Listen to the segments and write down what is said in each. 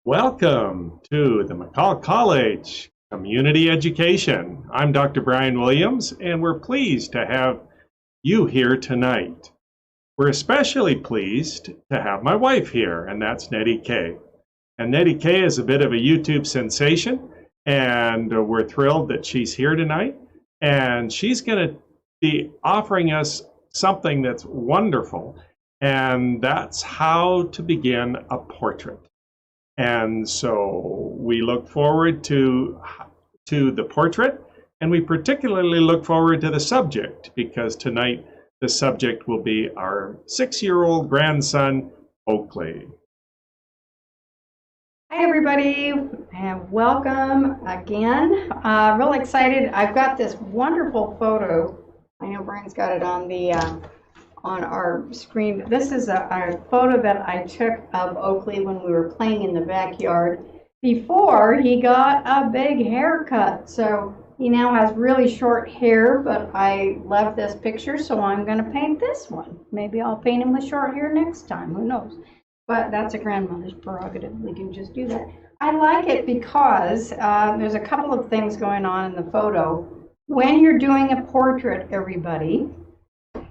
Welcome to the McCall College Community Education. I'm Dr. Brian Williams, and we're pleased to have you here tonight. We're especially pleased to have my wife here, and that's Nettie K. And Nettie K is a bit of a YouTube sensation, and we're thrilled that she's here tonight. And she's going to be offering us something that's wonderful, and that's how to begin a portrait. And so we look forward to the portrait, and we particularly look forward to the subject, because tonight the subject will be our 6-year-old grandson, Oakley. Hi everybody, and welcome again. Real excited. I've got this wonderful photo. I know Brian's got it on the on our screen. This is a photo that I took of Oakley when we were playing in the backyard before he got a big haircut. So he now has really short hair, but I love this picture, so I'm going to paint this one. Maybe I'll paint him with short hair next time, who knows. But that's a grandmother's prerogative. We can just do that. I like it because there's a couple of things going on in the photo. When you're doing a portrait, everybody,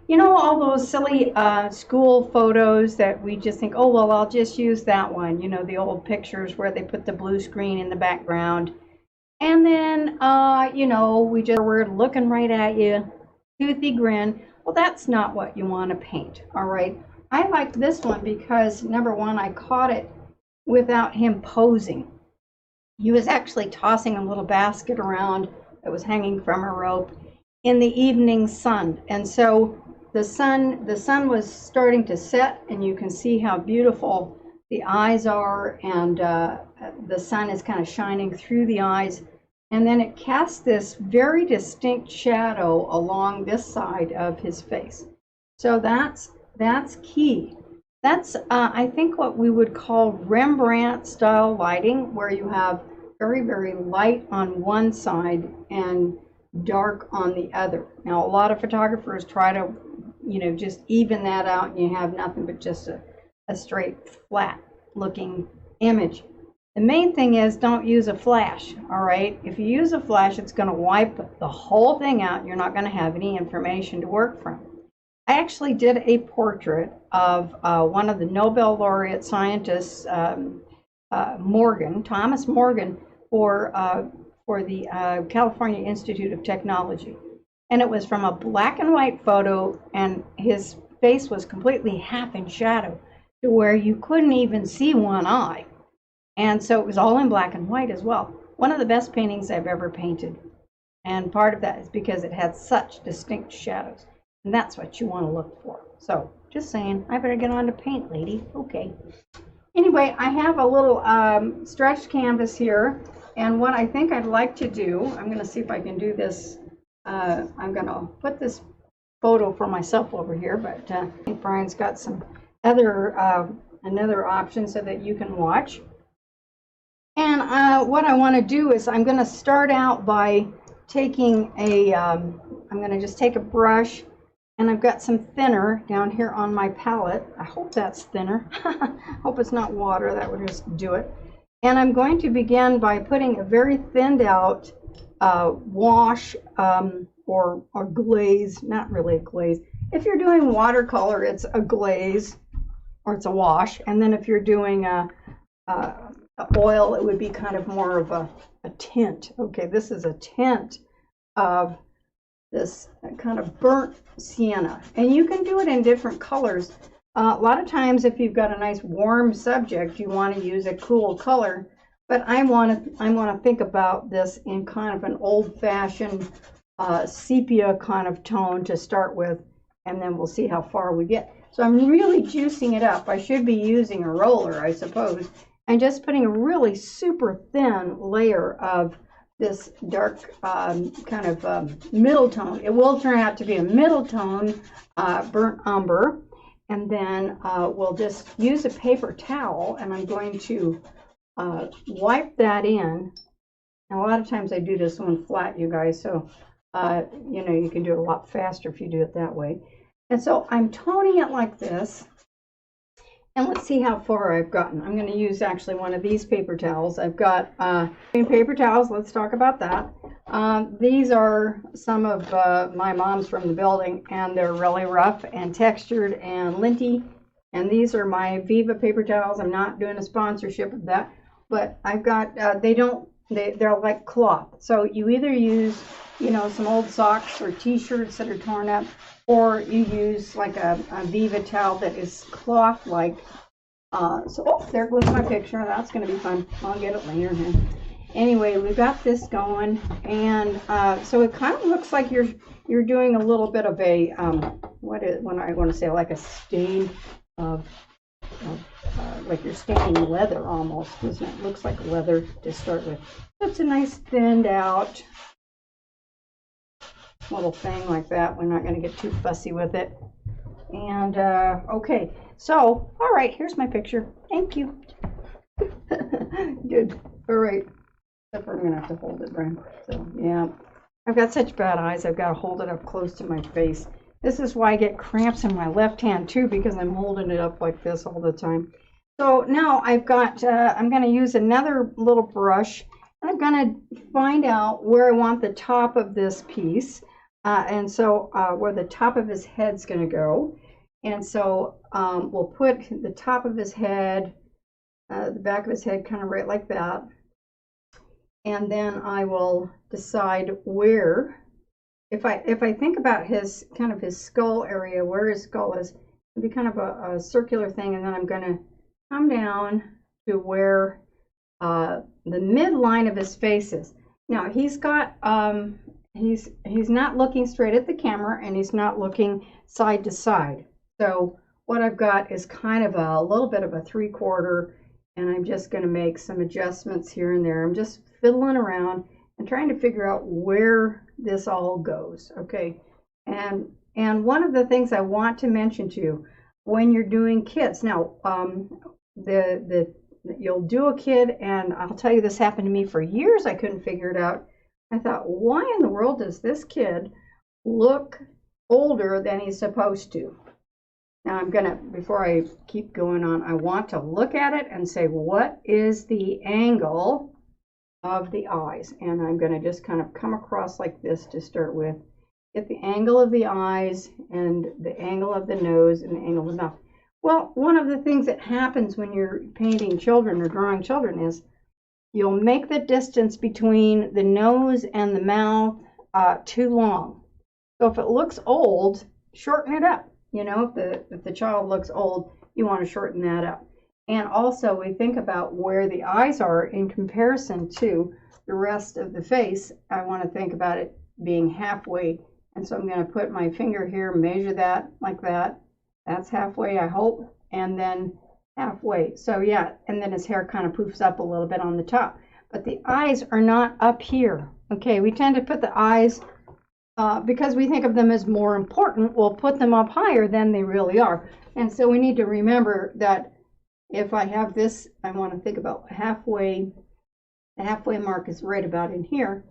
you know all those silly school photos that we just think, oh, well, I'll just use that one. You know, the old pictures where they put the blue screen in the background. And then, you know, we're looking right at you, toothy grin. Well, that's not what you want to paint, all right? I like this one because, number one, I caught it without him posing. He was actually tossing a little basket around that was hanging from a rope in the evening sun. And so the sun was starting to set, and you can see how beautiful the eyes are, and the sun is kind of shining through the eyes. And then it casts this very distinct shadow along this side of his face. So that's key. That's, I think, what we would call Rembrandt style lighting, where you have very, very light on one side and dark on the other. Now, a lot of photographers try to, you know, just even that out, and you have nothing but just a straight, flat looking image. The main thing is don't use a flash, all right? If you use a flash, it's going to wipe the whole thing out, and you're not going to have any information to work from. I actually did a portrait of one of the Nobel laureate scientists, Thomas Morgan, for the California Institute of Technology. And it was from a black and white photo, and his face was completely half in shadow to where you couldn't even see one eye. And so it was all in black and white as well. One of the best paintings I've ever painted. And part of that is because it had such distinct shadows. And that's what you want to look for. So, just saying, I better get on to paint, lady. Okay. Anyway, I have a little stretched canvas here. And what I think I'd like to do, I'm going to see if I can do this. I'm going to put this photo for myself over here, but I think Brian's got some other another option so that you can watch. And what I want to do is I'm going to start out by taking I'm going to just take a brush, and I've got some thinner down here on my palette. I hope that's thinner. Hope it's not water. That would just do it. And I'm going to begin by putting a very thinned out wash or glaze, not really a glaze. If you're doing watercolor, it's a glaze or it's a wash. And then if you're doing oil, it would be kind of more of a tint. Okay, this is a tint of this kind of burnt sienna. And you can do it in different colors. A lot of times if you've got a nice warm subject, you want to use a cool color. But I want to think about this in kind of an old-fashioned sepia kind of tone to start with, and then we'll see how far we get. So I'm really juicing it up. I should be using a roller, I suppose, and just putting a really super thin layer of this dark kind of middle tone. It will turn out to be a middle tone burnt umber, and then we'll just use a paper towel, and I'm going to wipe that in. And a lot of times I do this one flat, you guys, so you know, you can do it a lot faster if you do it that way. And so I'm toning it like this, And let's see how far I've gotten. I'm going to use actually one of these paper towels. I've got paper towels. Let's talk about that. These are some of my mom's from the building, and they're really rough and textured and linty. And these are my Viva paper towels. I'm not doing a sponsorship of that, but I've got, they're like cloth. So you either use, you know, some old socks or t-shirts that are torn up, or you use like a Viva towel that is cloth-like. Oh, there goes my picture. That's going to be fun. I'll get it later here. Anyway, we've got this going, and so it kind of looks like you're doing a little bit of a when I want to say like a stain of like you're staining leather almost, doesn't it? Looks like leather to start with. So it's a nice thinned out little thing like that. We're not going to get too fussy with it. And okay, so all right, here's my picture. Thank you. Good. All right. Except we're going to have to hold it, Brian. So yeah, I've got such bad eyes. I've got to hold it up close to my face. This is why I get cramps in my left hand too, because I'm holding it up like this all the time. So now I've got, I'm going to use another little brush, and I'm going to find out where I want the top of this piece. And so where the top of his head's going to go. And so we'll put the top of his head, the back of his head kind of right like that. And then I will decide where, if I think about his kind of his skull area, where his skull is, it'll be kind of a circular thing, and then I'm going to come down to where the midline of his face is. Now he's got he's not looking straight at the camera, and he's not looking side to side. So what I've got is kind of a little bit of a 3/4, and I'm just going to make some adjustments here and there. I'm just fiddling around and trying to figure out where this all goes. Okay, and one of the things I want to mention to you when you're doing kids, now you'll do a kid, and I'll tell you, this happened to me for years. I couldn't figure it out. I thought, why in the world does this kid look older than he's supposed to? Now I'm gonna, before I keep going on, I want to look at it and say, what is the angle of the eyes? And I'm gonna just kind of come across like this to start with. Get the angle of the eyes and the angle of the nose and the angle of the mouth. Well, one of the things that happens when you're painting children or drawing children is you'll make the distance between the nose and the mouth too long. So if it looks old, shorten it up. You know, if the child looks old, you want to shorten that up. And also we think about where the eyes are in comparison to the rest of the face. I want to think about it being halfway. And so I'm going to put my finger here, measure that like that. That's halfway, I hope, and then halfway. So yeah, and then his hair kind of poofs up a little bit on the top. But the eyes are not up here. Okay, we tend to put the eyes, because we think of them as more important, we'll put them up higher than they really are. And so we need to remember that if I have this, I want to think about halfway. The halfway mark is right about in here.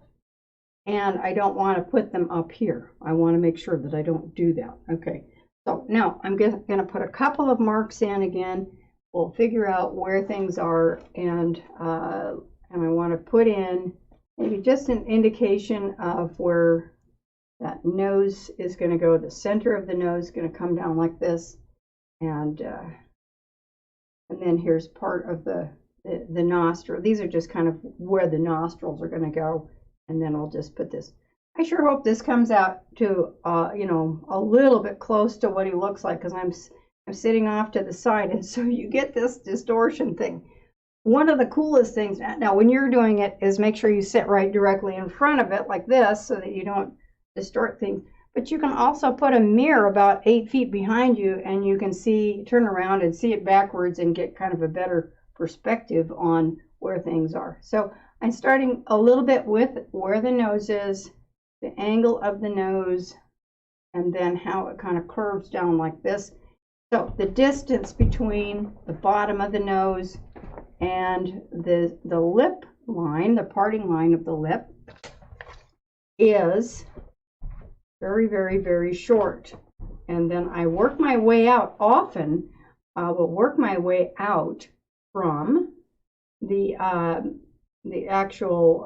And I don't want to put them up here. I want to make sure that I don't do that. Okay, so now I'm going to put a couple of marks in again. We'll figure out where things are, and I want to put in maybe just an indication of where that nose is going to go. The center of the nose is going to come down like this, and then here's part of the nostril. These are just kind of where the nostrils are going to go. And then I'll just put this. I sure hope this comes out to, you know, a little bit close to what he looks like, because I'm sitting off to the side, and so you get this distortion thing. One of the coolest things, now when you're doing it, is make sure you sit right directly in front of it like this so that you don't distort things. But you can also put a mirror about 8 feet behind you, and you can see, turn around and see it backwards and get kind of a better perspective on where things are. So I'm starting a little bit with where the nose is, the angle of the nose, and then how it kind of curves down like this. So the distance between the bottom of the nose and the lip line, the parting line of the lip, is very, very, very short. And then I work my way out. Often I will work my way out from the actual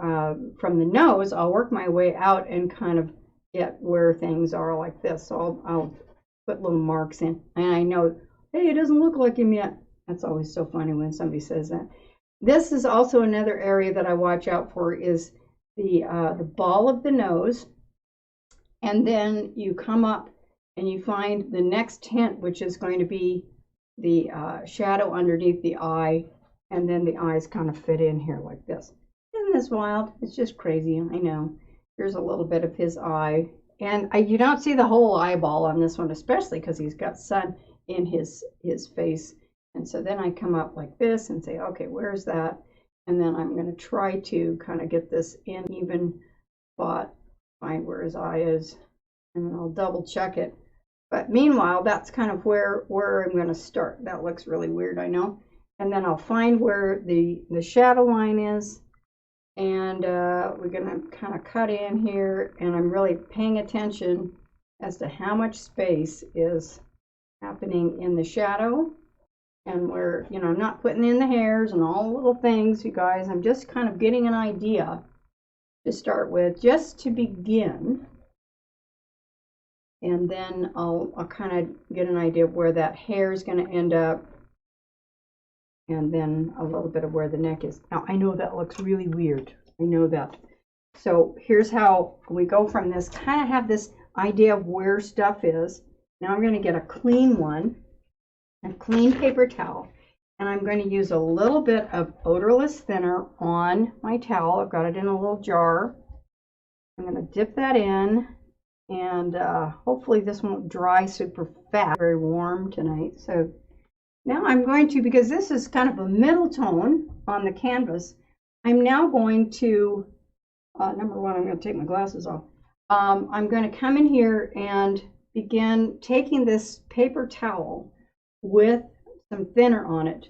from the nose. I'll work my way out and kind of get where things are like this. So I'll put little marks in, and I know, hey, it doesn't look like him yet. That's always so funny when somebody says that. This is also another area that I watch out for, is the ball of the nose, and then you come up and you find the next hint, which is going to be the shadow underneath the eye, and then the eyes kind of fit in here like this. Isn't this wild? It's just crazy, I know. Here's a little bit of his eye, and you don't see the whole eyeball on this one, especially because he's got sun in his face. And so then I come up like this and say, okay, where's that? And then I'm going to try to kind of get this in even spot, find where his eye is, and then I'll double check it. But meanwhile, that's kind of where I'm going to start. That looks really weird, I know. And then I'll find where the shadow line is, and we're going to kind of cut in here, and I'm really paying attention as to how much space is happening in the shadow. And we're, you know, not putting in the hairs and all the little things, you guys. I'm just kind of getting an idea to start with, just to begin. And then I'll kind of get an idea of where that hair is going to end up. And then a little bit of where the neck is. Now, I know that looks really weird. I know that. So here's how we go from this. Kind of have this idea of where stuff is. Now I'm going to get a clean one. A clean paper towel, and I'm going to use a little bit of odorless thinner on my towel. I've got it in a little jar. I'm going to dip that in, and hopefully this won't dry super fast. Very warm tonight. So now I'm going to, because this is kind of a middle tone on the canvas, I'm now going to, number one, I'm going to take my glasses off. I'm going to come in here and begin taking this paper towel with some thinner on it,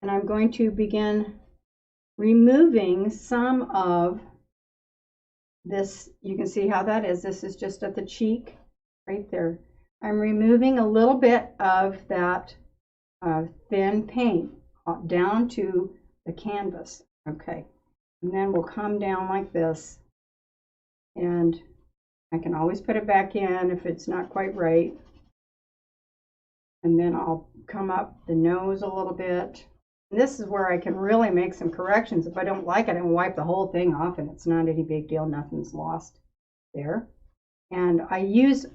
and I'm going to begin removing some of this. You can see how that is. This is just at the cheek right there. I'm removing a little bit of that thin paint down to the canvas. Okay, and then we'll come down like this, and I can always put it back in if it's not quite right. And then I'll come up the nose a little bit. And this is where I can really make some corrections. If I don't like it, I can wipe the whole thing off, and it's not any big deal. Nothing's lost there. And I'll use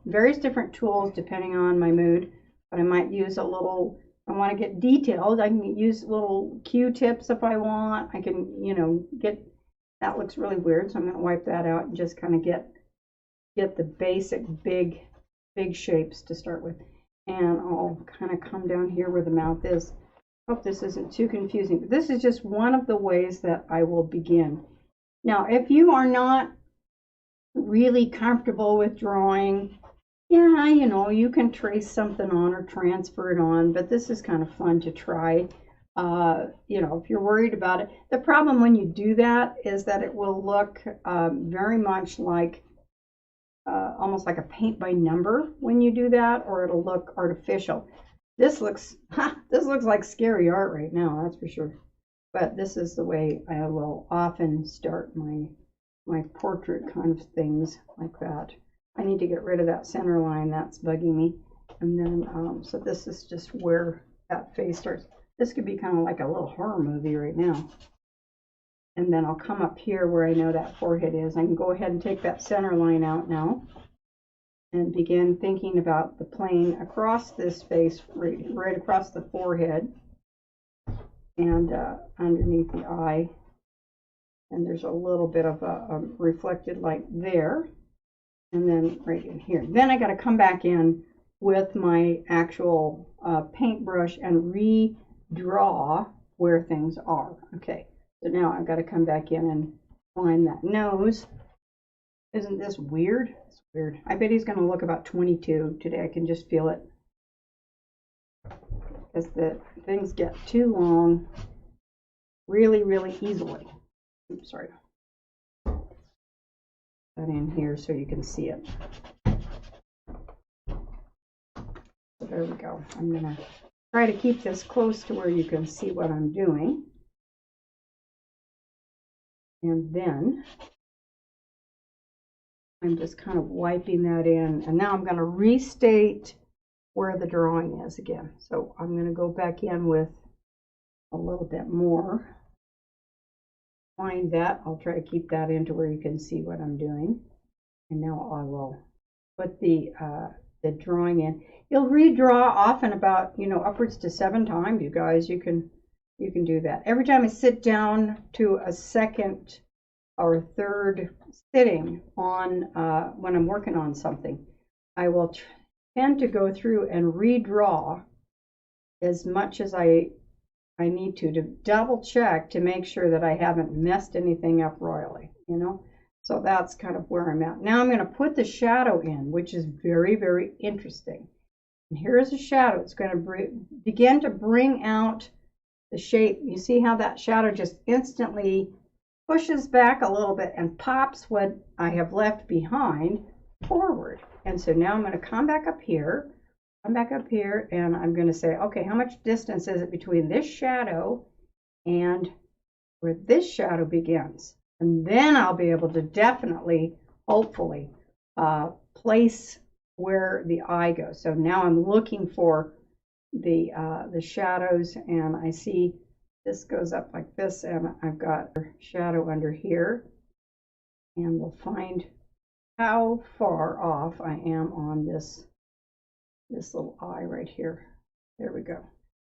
various different tools depending on my mood. But I might use a little, if I want to get detailed, I can use little Q-tips if I want. I can, you know, that looks really weird. So I'm going to wipe that out and just kind of get the basic big shapes to start with. And I'll kind of come down here where the mouth is. Hope this isn't too confusing, but this is just one of the ways that I will begin. Now, if you are not really comfortable with drawing, yeah, you know, you can trace something on or transfer it on, but this is kind of fun to try. You know, if you're worried about it, the problem when you do that is that it will look very much like almost like a paint by number when you do that, or it'll look artificial. This looks like scary art right now, that's for sure. But this is the way I will often start my portrait kind of things like that. I need to get rid of that center line, that's bugging me. And then so this is just where that face starts. This could be kind of like a little horror movie right now. And then I'll come up here where I know that forehead is. I can go ahead and take that center line out now and begin thinking about the plane across this face, right across the forehead and underneath the eye. And there's a little bit of a reflected light there. And then right in here. Then I got to come back in with my actual paintbrush and redraw where things are. Okay. So now I've got to come back in and find that nose. Isn't this weird? It's weird. I bet he's going to look about 22 today. I can just feel it. As the things get too long really, really easily. Oops, sorry. That in here so you can see it. So there we go. I'm going to try to keep this close to where you can see what I'm doing. And then I'm just kind of wiping that in. And now I'm going to restate where the drawing is again. So I'm going to go back in with a little bit more. Find that. I'll try to keep that into where you can see what I'm doing. And now I will put the drawing in. You'll redraw often about, upwards to 7 times, you guys. You can do that. Every time I sit down to a second or third sitting on when I'm working on something, I will tend to go through and redraw as much as I need to double check to make sure that I haven't messed anything up royally, So that's kind of where I'm at. Now I'm going to put the shadow in, which is very, very interesting. And here's a shadow. It's going to begin to bring out the shape. You see how that shadow just instantly pushes back a little bit and pops what I have left behind forward. And so now I'm going to come back up here, and I'm going to say, okay, how much distance is it between this shadow and where this shadow begins? And then I'll be able to definitely, hopefully, place where the eye goes. So now I'm looking for the shadows, and I see this goes up like this, and I've got a shadow under here, and we'll find how far off I am on this little eye right here. There we go.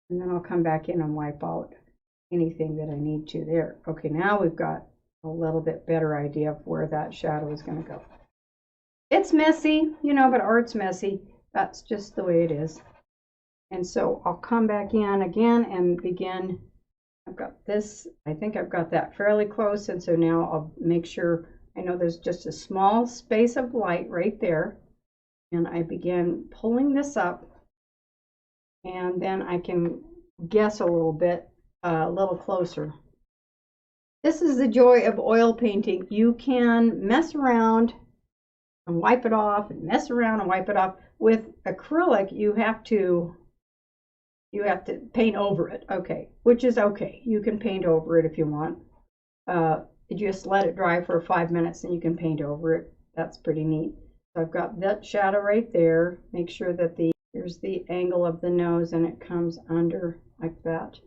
And then I'll come back in and wipe out anything that I need to there. Okay, now we've got a little bit better idea of where that shadow is going to go. It's messy, but art's messy. That's just the way it is. And so I'll come back in again and begin. I've got this, I think I've got that fairly close, and so now I'll make sure I know there's just a small space of light right there, and I begin pulling this up, and then I can guess a little bit, a little closer. This is the joy of oil painting. You can mess around and wipe it off, and mess around and wipe it off. With acrylic, you have to paint over it, okay, which is okay. You can paint over it if you want. Just let it dry for 5 minutes and you can paint over it. That's pretty neat. So I've got that shadow right there. Make sure that here's the angle of the nose, and it comes under like that.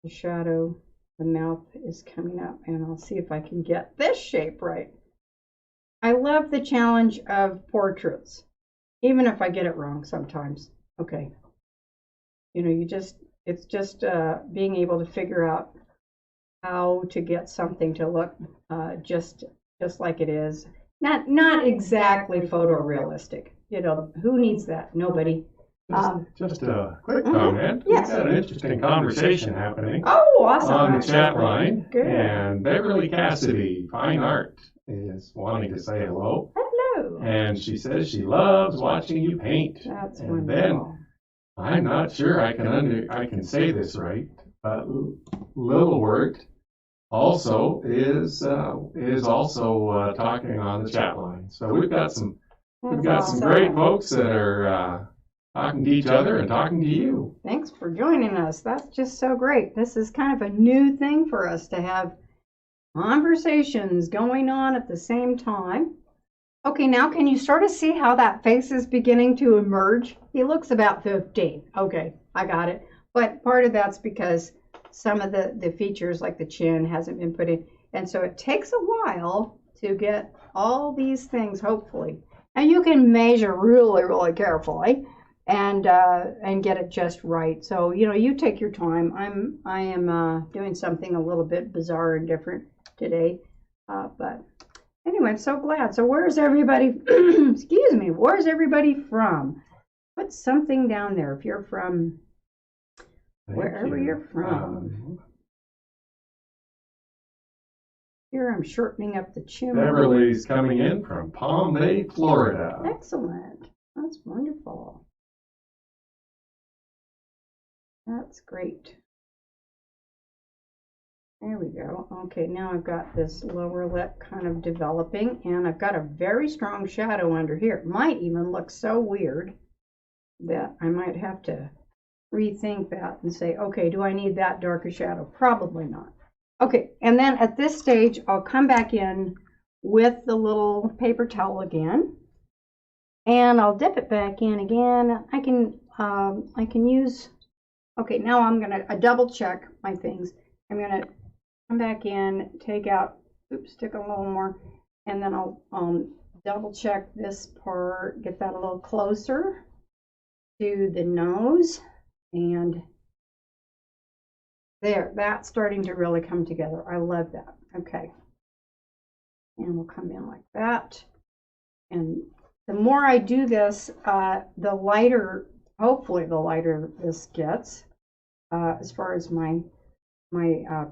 The shadow, the mouth is coming up, and I'll see if I can get this shape right. I love the challenge of portraits, even if I get it wrong sometimes. Okay. It's just being able to figure out how to get something to look just like it is. Not exactly photorealistic. Who needs that? Nobody. Just a quick comment. Yes. We've got an interesting conversation happening. Oh, awesome. On the chat line. Good. And Beverly Cassidy, Fine Art, is wanting to say hello. Hello. And she says she loves watching you paint. That's and wonderful. Then I'm not sure I can say this right, but Lilwert also is also talking on the chat line. So we've got some great folks that are talking to each other and talking to you. Thanks for joining us. That's just so great. This is kind of a new thing for us to have conversations going on at the same time. Okay, now can you sort of see how that face is beginning to emerge? He looks about 15. Okay, I got it. But part of that's because some of the features, like the chin, hasn't been put in. And so it takes a while to get all these things, hopefully. And you can measure really, really carefully and get it just right. So, you take your time. I am doing something a little bit bizarre and different today. But anyway, I'm so glad. So where's everybody, excuse me, where's everybody from? Put something down there if you're from, wherever you're from. Here I'm shortening up the chin. Beverly's coming in from Palm Bay, Florida. Excellent. That's wonderful. That's great. There we go. Okay, now I've got this lower lip kind of developing, and I've got a very strong shadow under here. It might even look so weird that I might have to rethink that and say, okay, do I need that darker shadow? Probably not. Okay, and then at this stage, I'll come back in with the little paper towel again, and I'll dip it back in again. I can use, okay, now I'm gonna double check my things. I'm gonna come back in, take out, oops, stick a little more, and then I'll double check this part, get that a little closer to the nose, and there, that's starting to really come together. I love that. Okay, and we'll come in like that, and the more I do this, the lighter, hopefully the lighter this gets, as far as my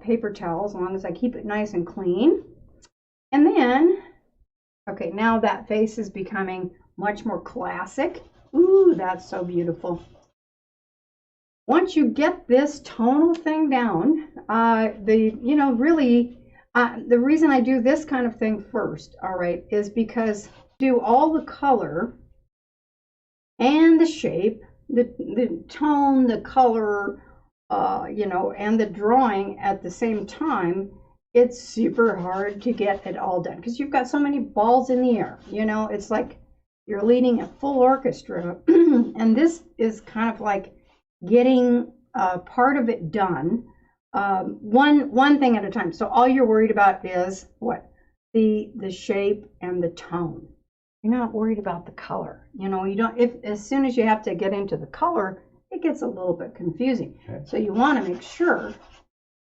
paper towel, as long as I keep it nice and clean. And then, okay, now that face is becoming much more classic. Ooh, that's so beautiful. Once you get this tonal thing down, really, the reason I do this kind of thing first, all right, is because do all the color and the shape, the tone, the color, and the drawing at the same time, it's super hard to get it all done because you've got so many balls in the air. It's like you're leading a full orchestra, and this is kind of like getting part of it done, one thing at a time. So all you're worried about is what? The shape and the tone. You're not worried about the color. You don't, as soon as you have to get into the color, it gets a little bit confusing. Okay. So you want to make sure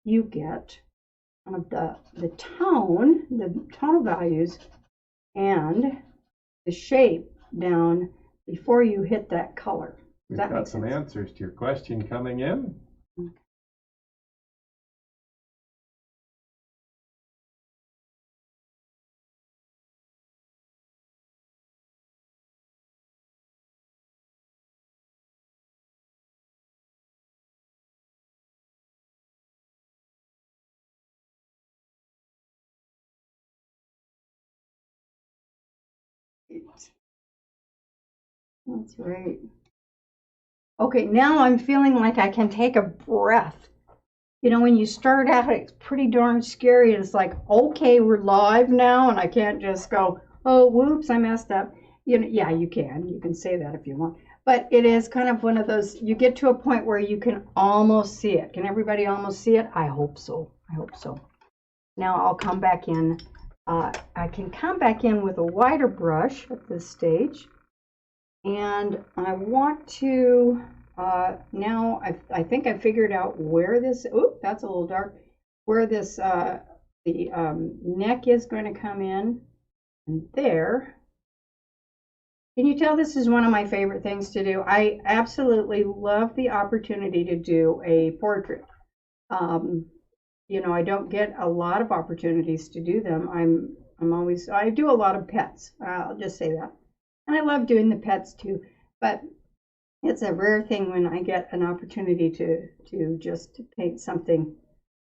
you get one of the tone, the tonal values, and the shape down before you hit that color. We've got some answers to your question coming in. Okay. That's right. Okay, now I'm feeling like I can take a breath. When you start out, it's pretty darn scary. It's like, okay, we're live now, and I can't just go, oh, whoops, I messed up. Yeah, you can. You can say that if you want. But it is kind of one of those, you get to a point where you can almost see it. Can everybody almost see it? I hope so. I hope so. Now I'll come back in. I can come back in with a wider brush at this stage. And I want to, now I think I figured out where this, oop, that's a little dark, where this, the neck is going to come in, and there. Can you tell this is one of my favorite things to do? I absolutely love the opportunity to do a portrait. I don't get a lot of opportunities to do them. I do a lot of pets, I'll just say that. And I love doing the pets too, but it's a rare thing when I get an opportunity to just paint something,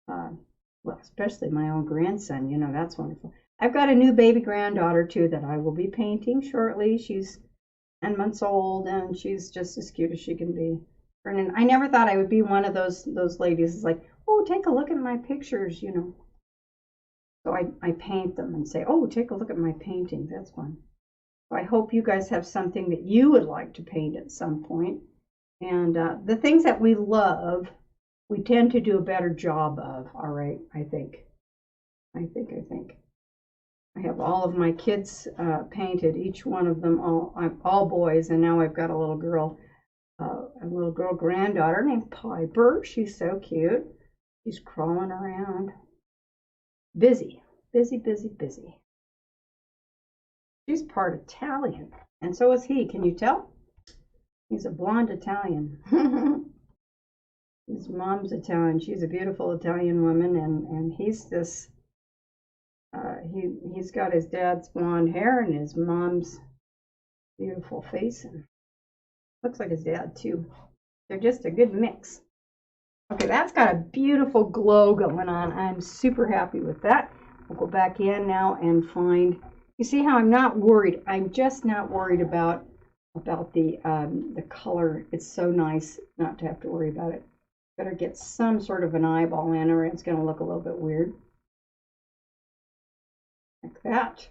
well, especially my own grandson, that's wonderful. I've got a new baby granddaughter too that I will be painting shortly. She's 10 months old and she's just as cute as she can be. And I never thought I would be one of those ladies. It's like, oh, take a look at my pictures, So I paint them and say, oh, take a look at my paintings. That's fun. I hope you guys have something that you would like to paint at some point. And the things that we love, we tend to do a better job of, all right, I think. I have all of my kids painted, each one of them, all boys, and now I've got a little girl granddaughter named Piper. She's so cute. She's crawling around. Busy. She's part Italian, and so is he. Can you tell? He's a blonde Italian. His mom's Italian. She's a beautiful Italian woman, and he's this. He's got his dad's blonde hair and his mom's beautiful face, and looks like his dad too. They're just a good mix. Okay, that's got a beautiful glow going on. I'm super happy with that. We'll go back in now and find. You see how I'm not worried? I'm just not worried about about the color. It's so nice not to have to worry about it. Better get some sort of an eyeball in, or it's going to look a little bit weird. Like that.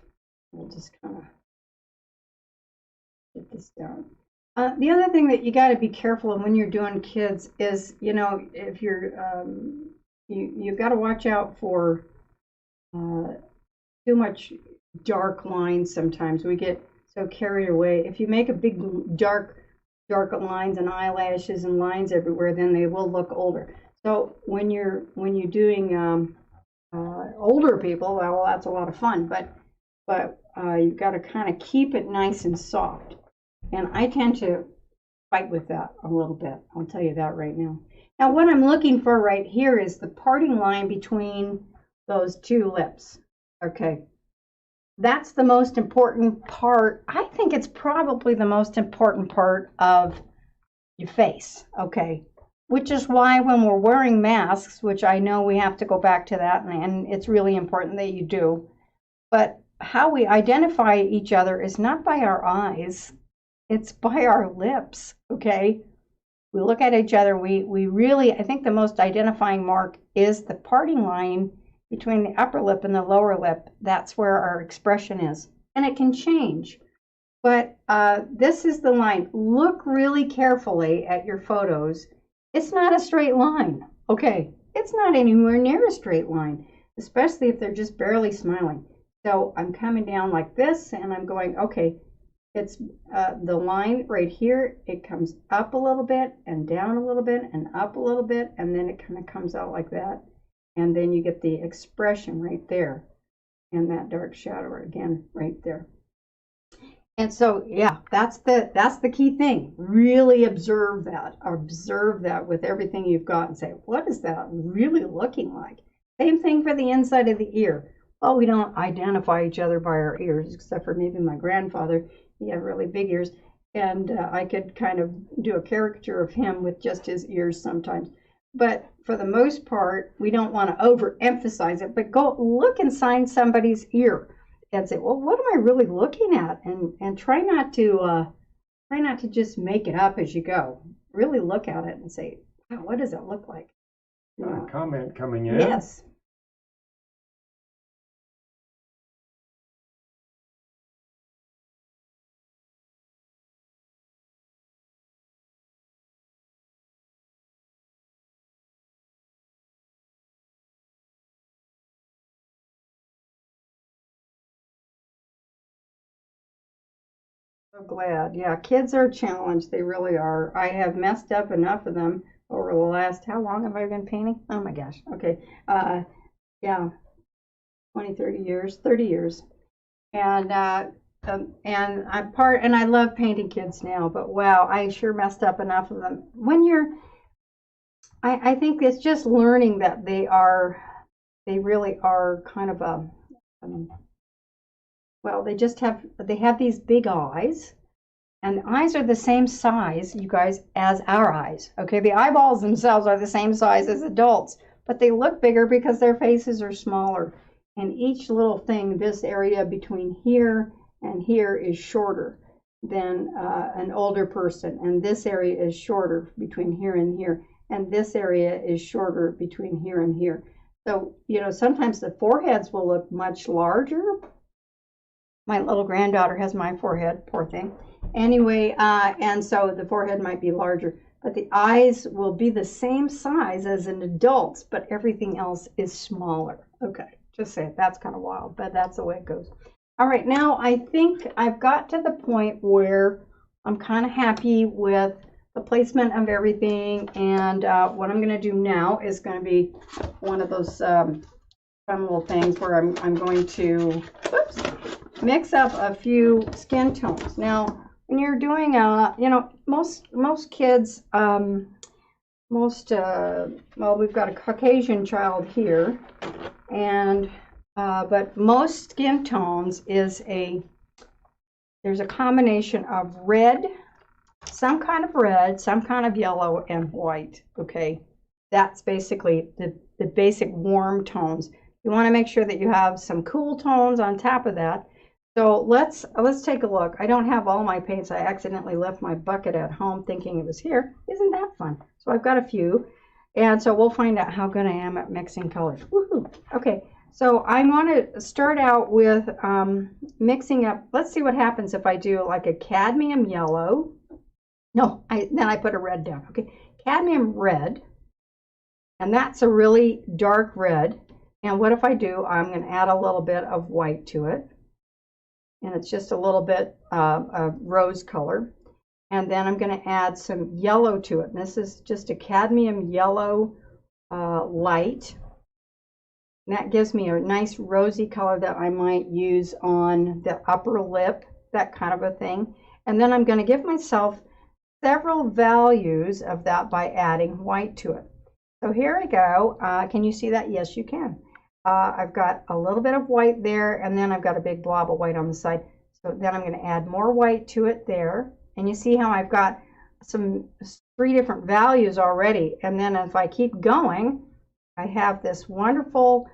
We'll just kind of get this down. The other thing that you got to be careful of when you're doing kids is, you know, if you're, you've got to watch out for too much dark lines sometimes. We get so carried away. If you make a big dark lines and eyelashes and lines everywhere, then they will look older. So when you're doing older people, well, that's a lot of fun, but you've got to kind of keep it nice and soft. And I tend to fight with that a little bit. I'll tell you that right now. Now, what I'm looking for right here is the parting line between those two lips. Okay. That's the most important part. I think it's probably the most important part of your face. Okay. Which is why when we're wearing masks, which I know we have to go back to that, and it's really important that you do, but how we identify each other is not by our eyes. It's by our lips, okay? We look at each other, we really, I think the most identifying mark is the parting line between the upper lip and the lower lip. That's where our expression is. And it can change. But this is the line. Look really carefully at your photos. It's not a straight line, okay? It's not anywhere near a straight line, especially if they're just barely smiling. So I'm coming down like this, and I'm going, okay, it's the line right here. It comes up a little bit and down a little bit and up a little bit, and then it kind of comes out like that. And then you get the expression right there, and that dark shadow again right there. And so, yeah, that's the key thing. Really observe that with everything you've got, and say, what is that really looking like? Same thing for the inside of the ear. Well, we don't identify each other by our ears, except for maybe my grandfather. He had really big ears, and I could kind of do a caricature of him with just his ears sometimes. But for the most part, we don't want to overemphasize it, but go look inside somebody's ear and say, well, what am I really looking at? And try not to just make it up as you go. Really look at it and say, wow, what does it look like? Got a comment coming in. Yes. So glad. Yeah, kids are a challenge. They really are. I have messed up enough of them over the last, how long have I been painting? Oh my gosh. Okay. Yeah, 20, 30 years, 30 years. And I love painting kids now, but wow, I sure messed up enough of them. I think it's just learning that they really are kind of well, they have these big eyes, and the eyes are the same size, you guys, as our eyes. Okay, the eyeballs themselves are the same size as adults, but they look bigger because their faces are smaller. And each little thing, this area between here and here is shorter than an older person, and this area is shorter between here and here, and this area is shorter between here and here. So, you know, sometimes the foreheads will look much larger. My little granddaughter has my forehead, poor thing. Anyway, and so the forehead might be larger, but the eyes will be the same size as an adult's, but everything else is smaller. Okay, just say it. That's kind of wild, but that's the way it goes. All right, now I think I've got to the point where I'm kind of happy with the placement of everything, and what I'm going to do now is going to be one of those fun little things where I'm going to, whoops, mix up a few skin tones. Now, when you're doing, you know, most kids, well, we've got a Caucasian child here, and but most skin tones is there's a combination of red, some kind of yellow, and white. Okay, that's basically the basic warm tones. You want to make sure that you have some cool tones on top of that. So let's take a look. I don't have all my paints. I accidentally left my bucket at home thinking it was here. Isn't that fun? So I've got a few. And so we'll find out how good I am at mixing colors. Woohoo! Okay, so I want to start out with mixing up. Let's see what happens if I do like a cadmium yellow. No, then I put a red down. Okay, cadmium red. And that's a really dark red. And what if I do, I'm going to add a little bit of white to it. And it's just a little bit of rose color. And then I'm going to add some yellow to it. And this is just a cadmium yellow light. And that gives me a nice rosy color that I might use on the upper lip, that kind of a thing. And then I'm going to give myself several values of that by adding white to it. So here I go. Can you see that? Yes, you can. I've got a little bit of white there, and then I've got a big blob of white on the side. So then I'm going to add more white to it there. And you see how I've got three different values already. And then if I keep going, I have this wonderful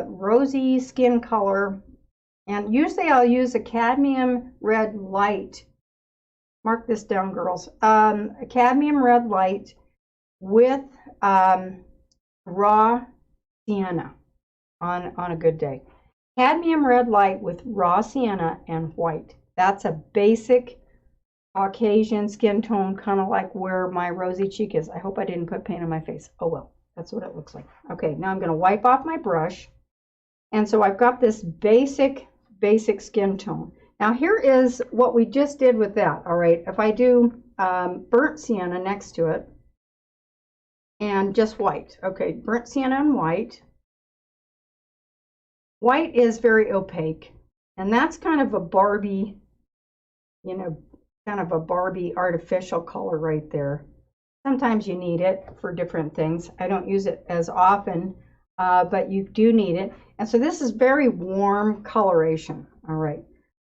rosy skin color. And usually I'll use a cadmium red light. Mark this down, girls. A cadmium red light with raw sienna on a good day. Cadmium red light with raw sienna and white. That's a basic Caucasian skin tone, kind of like where my rosy cheek is. I hope I didn't put paint on my face. Oh well, that's what it looks like. Okay, now I'm going to wipe off my brush. And so I've got this basic skin tone. Now here is what we just did with that. All right, if I do burnt sienna next to it and just white. Okay, burnt sienna and white. White is very opaque, and that's kind of a Barbie, kind of a Barbie artificial color right there. Sometimes you need it for different things. I don't use it as often, but you do need it. And so this is very warm coloration. All right.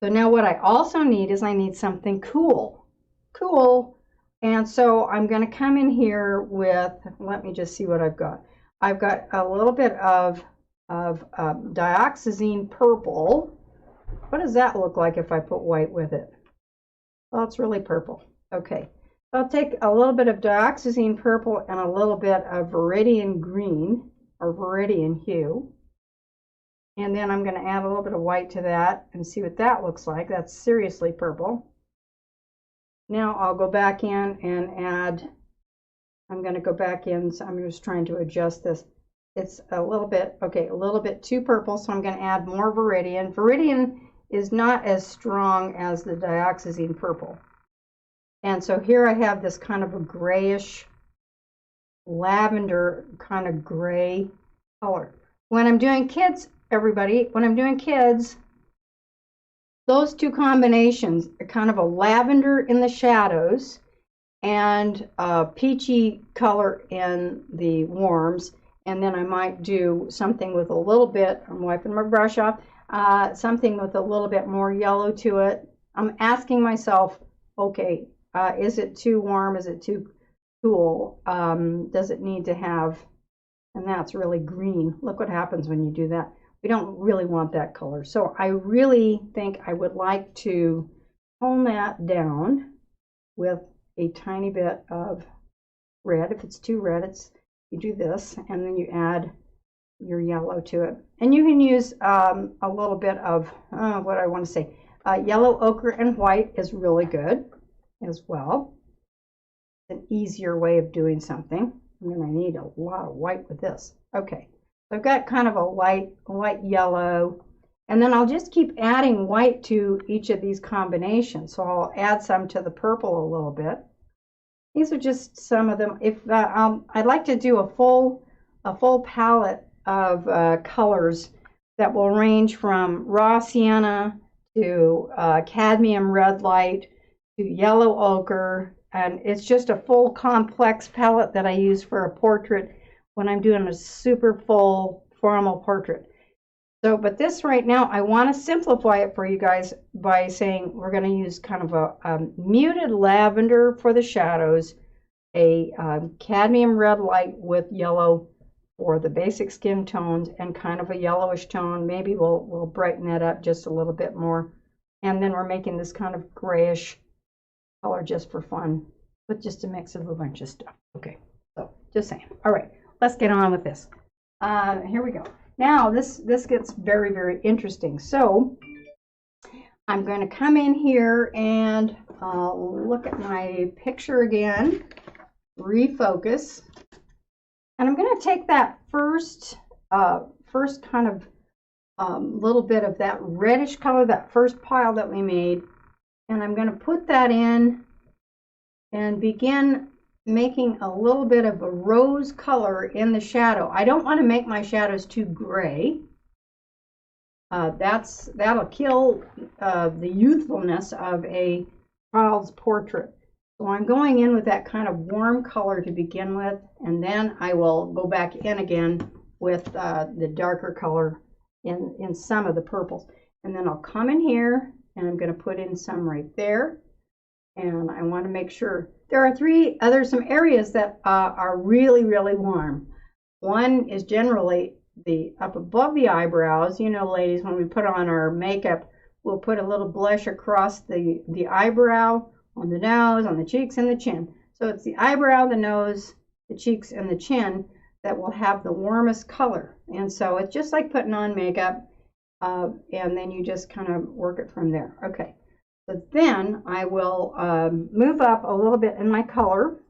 So now what I also need is I need something cool. Cool. And so I'm going to come in here with, let me just see what I've got. I've got a little bit of dioxazine purple. What does that look like if I put white with it? Well, it's really purple. Okay. So I'll take a little bit of dioxazine purple and a little bit of viridian green or viridian hue. And then I'm going to add a little bit of white to that and see what that looks like. That's seriously purple. Now I'll go back in and add, I'm going to go back in, so I'm just trying to adjust this. It's a little bit, okay, a little bit too purple, so I'm going to add more viridian. Viridian is not as strong as the dioxazine purple. And so here I have this kind of a grayish, lavender kind of gray color. When I'm doing kids, everybody, when I'm doing kids, those two combinations are kind of a lavender in the shadows and a peachy color in the warms. And then I might do something with a little bit, I'm wiping my brush off, something with a little bit more yellow to it. I'm asking myself, okay, is it too warm? Is it too cool? Does it need to have, and that's really green. Look what happens when you do that. We don't really want that color. So I really think I would like to tone that down with a tiny bit of red. If it's too red, you do this, and then you add your yellow to it. And you can use a little bit of, what I want to say, yellow, ochre, and white is really good as well. It's an easier way of doing something. I'm going to need a lot of white with this. Okay, so I've got kind of a light yellow, and then I'll just keep adding white to each of these combinations. So I'll add some to the purple a little bit. These are just some of them. If I'd like to do a full palette of colors that will range from raw sienna to cadmium red light to yellow ochre, and it's just a full complex palette that I use for a portrait when I'm doing a super full formal portrait. So, but this right now, I want to simplify it for you guys by saying we're going to use kind of a muted lavender for the shadows, a cadmium red light with yellow for the basic skin tones, and kind of a yellowish tone. Maybe we'll brighten that up just a little bit more And then we're making this kind of grayish color just for fun, with just a mix of a bunch of stuff. Okay, so just saying. All right, let's get on with this. Here we go. Now this gets very, very interesting. So I'm going to come in here and look at my picture again, refocus, and I'm going to take that first kind of little bit of that reddish color, that first pile that we made, and I'm going to put that in and begin making a little bit of a rose color in the shadow. I don't want to make my shadows too gray. That'll kill the youthfulness of a child's portrait. So I'm going in with that kind of warm color to begin with, and then I will go back in again with the darker color in some of the purples. And then I'll come in here and I'm going to put in some right there. And I want to make sure there are some areas that are really, really warm. One is generally up above the eyebrows. You know, ladies, when we put on our makeup, we'll put a little blush across the eyebrow, on the nose, on the cheeks, and the chin. So it's the eyebrow, the nose, the cheeks, and the chin that will have the warmest color. And so it's just like putting on makeup, and then you just kind of work it from there. Okay. So then I will move up a little bit in my color,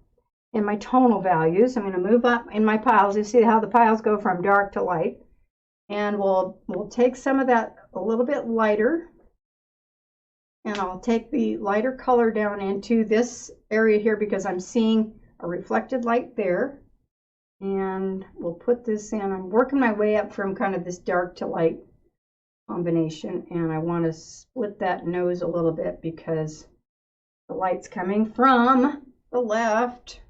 in my tonal values. I'm going to move up in my piles. You see how the piles go from dark to light. And we'll take some of that a little bit lighter. And I'll take the lighter color down into this area here because I'm seeing a reflected light there. And we'll put this in. I'm working my way up from kind of this dark to light combination, and I want to split that nose a little bit because the light's coming from the left.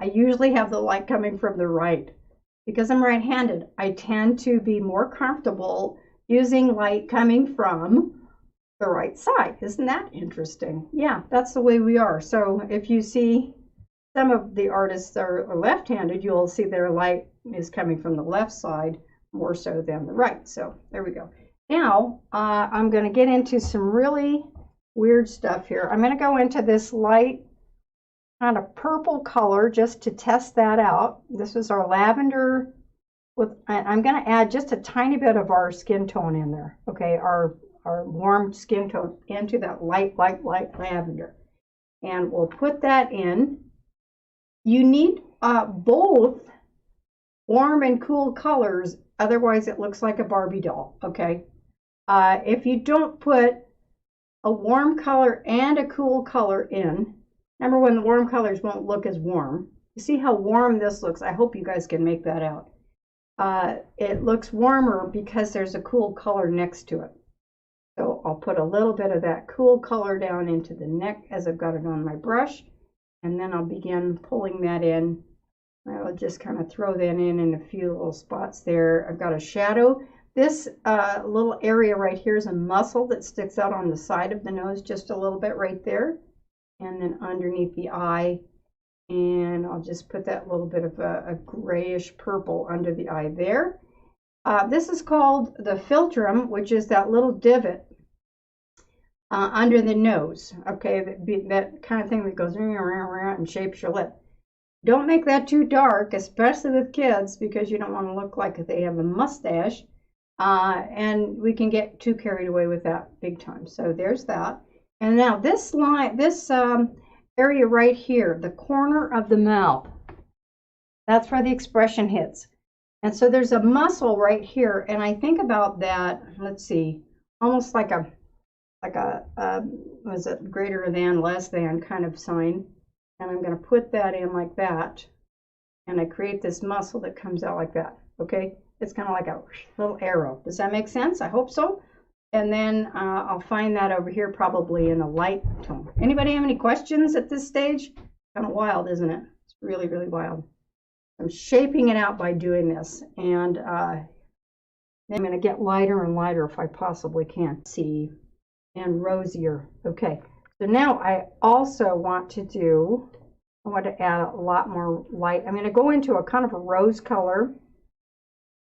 I usually have the light coming from the right. Because I'm right-handed, I tend to be more comfortable using light coming from the right side. Isn't that interesting? Yeah, that's the way we are. So if you see some of the artists that are left-handed, you'll see their light is coming from the left side more so than the right. So there we go. Now, I'm going to get into some really weird stuff here. I'm going to go into this light kind of purple color just to test that out. This is our lavender I'm going to add just a tiny bit of our skin tone in there. Okay, our warm skin tone into that light lavender. And we'll put that in. You need both warm and cool colors, otherwise it looks like a Barbie doll, okay? If you don't put a warm color and a cool color in, remember when the warm colors won't look as warm. You see how warm this looks? I hope you guys can make that out. It looks warmer because there's a cool color next to it. So I'll put a little bit of that cool color down into the neck as I've got it on my brush, and then I'll begin pulling that in. I'll just kind of throw that in a few little spots there. I've got a shadow. This little area right here is a muscle that sticks out on the side of the nose just a little bit right there. And then underneath the eye. And I'll just put that little bit of a grayish purple under the eye there. This is called the philtrum, which is that little divot under the nose. Okay, that kind of thing that goes around and shapes your lip. Don't make that too dark, especially with kids, because you don't want to look like they have a mustache. And we can get too carried away with that big time. So there's that. And now this line, this area right here, the corner of the mouth, that's where the expression hits. And so there's a muscle right here. And I think about that, let's see, almost like a was it greater than, less than kind of sign. And I'm going to put that in like that. And I create this muscle that comes out like that. Okay. It's kind of like a little arrow. Does that make sense? I hope so. And then I'll find that over here probably in a light tone. Anybody have any questions at this stage? Kind of wild, isn't it? It's really, really wild. I'm shaping it out by doing this. And then I'm going to get lighter and lighter if I possibly can. See, and rosier. Okay. So now I also want to add a lot more light. I'm going to go into a kind of a rose color.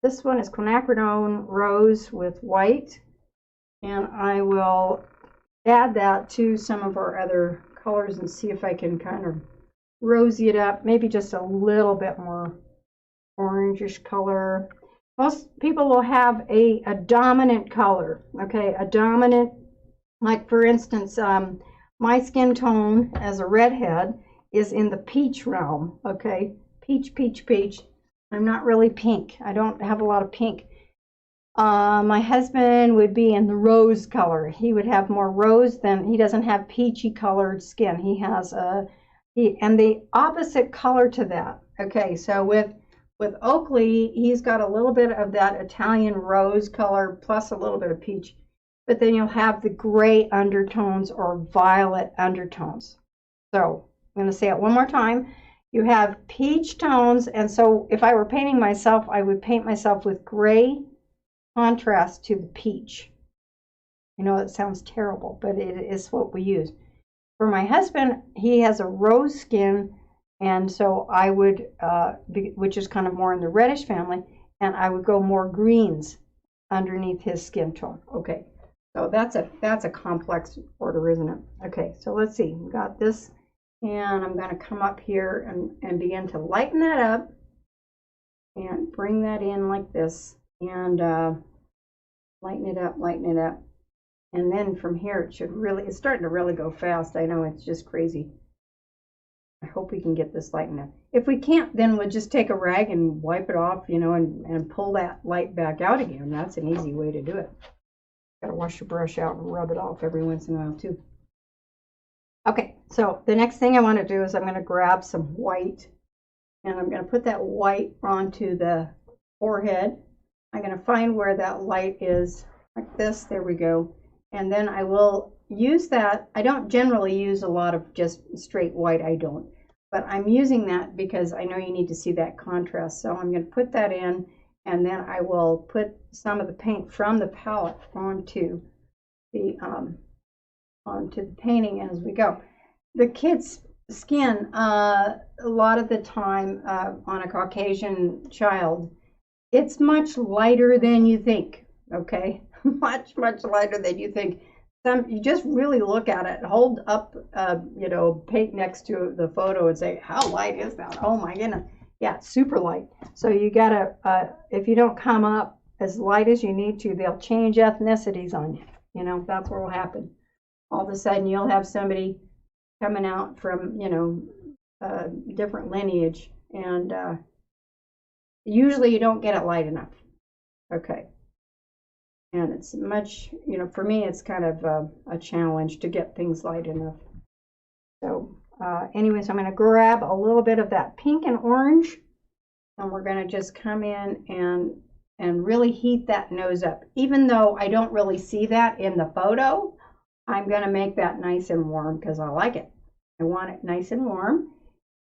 This one is quinacridone rose with white, and I will add that to some of our other colors and see if I can kind of rosy it up, maybe just a little bit more orangish color. Most people will have a dominant color, okay, a dominant, like for instance, my skin tone as a redhead is in the peach realm, okay, peach, peach, peach. I'm not really pink. I don't have a lot of pink. My husband would be in the rose color. He would have more rose than, he doesn't have peachy colored skin. He has and the opposite color to that. Okay, so with Oakley, he's got a little bit of that Italian rose color plus a little bit of peach, but then you'll have the gray undertones or violet undertones. So I'm going to say it one more time. You have peach tones, and so if I were painting myself, I would paint myself with gray contrast to the peach. I know it sounds terrible, but it is what we use. For my husband, he has a rose skin, and so I would, which is kind of more in the reddish family, and I would go more greens underneath his skin tone. Okay, so that's a complex order, isn't it? Okay, so let's see. We got this, and I'm going to come up here and begin to lighten that up and bring that in like this. And lighten it up, and then from here it should really, it's starting to really go fast. I know, it's just crazy. I hope we can get this lightened up. If we can't, then we'll just take a rag and wipe it off, you know, and pull that light back out again. That's an easy way to do it. Gotta wash your brush out and rub it off every once in a while too. Okay, so the next thing I want to do is I'm going to grab some white, and I'm going to put that white onto the forehead. I'm going to find where that light is, like this. There we go. And then I will use that. I don't generally use a lot of just straight white, I don't. But I'm using that because I know you need to see that contrast. So I'm going to put that in, and then I will put some of the paint from the palette onto the painting as we go. The kid's skin, a lot of the time on a Caucasian child, it's much lighter than you think, okay? Much, much lighter than you think. You just really look at it, hold up, you know, paint next to the photo and say, how light is that? Oh my goodness. Yeah, it's super light. So you gotta, if you don't come up as light as you need to, they'll change ethnicities on you. You know, that's what will happen. All of a sudden you'll have somebody coming out from, you know, different lineage, and usually you don't get it light enough. Okay. And it's much, you know, for me, it's kind of a challenge to get things light enough. So anyways, I'm going to grab a little bit of that pink and orange, and we're going to just come in and really heat that nose up. Even though I don't really see that in the photo, I'm going to make that nice and warm because I like it. I want it nice and warm.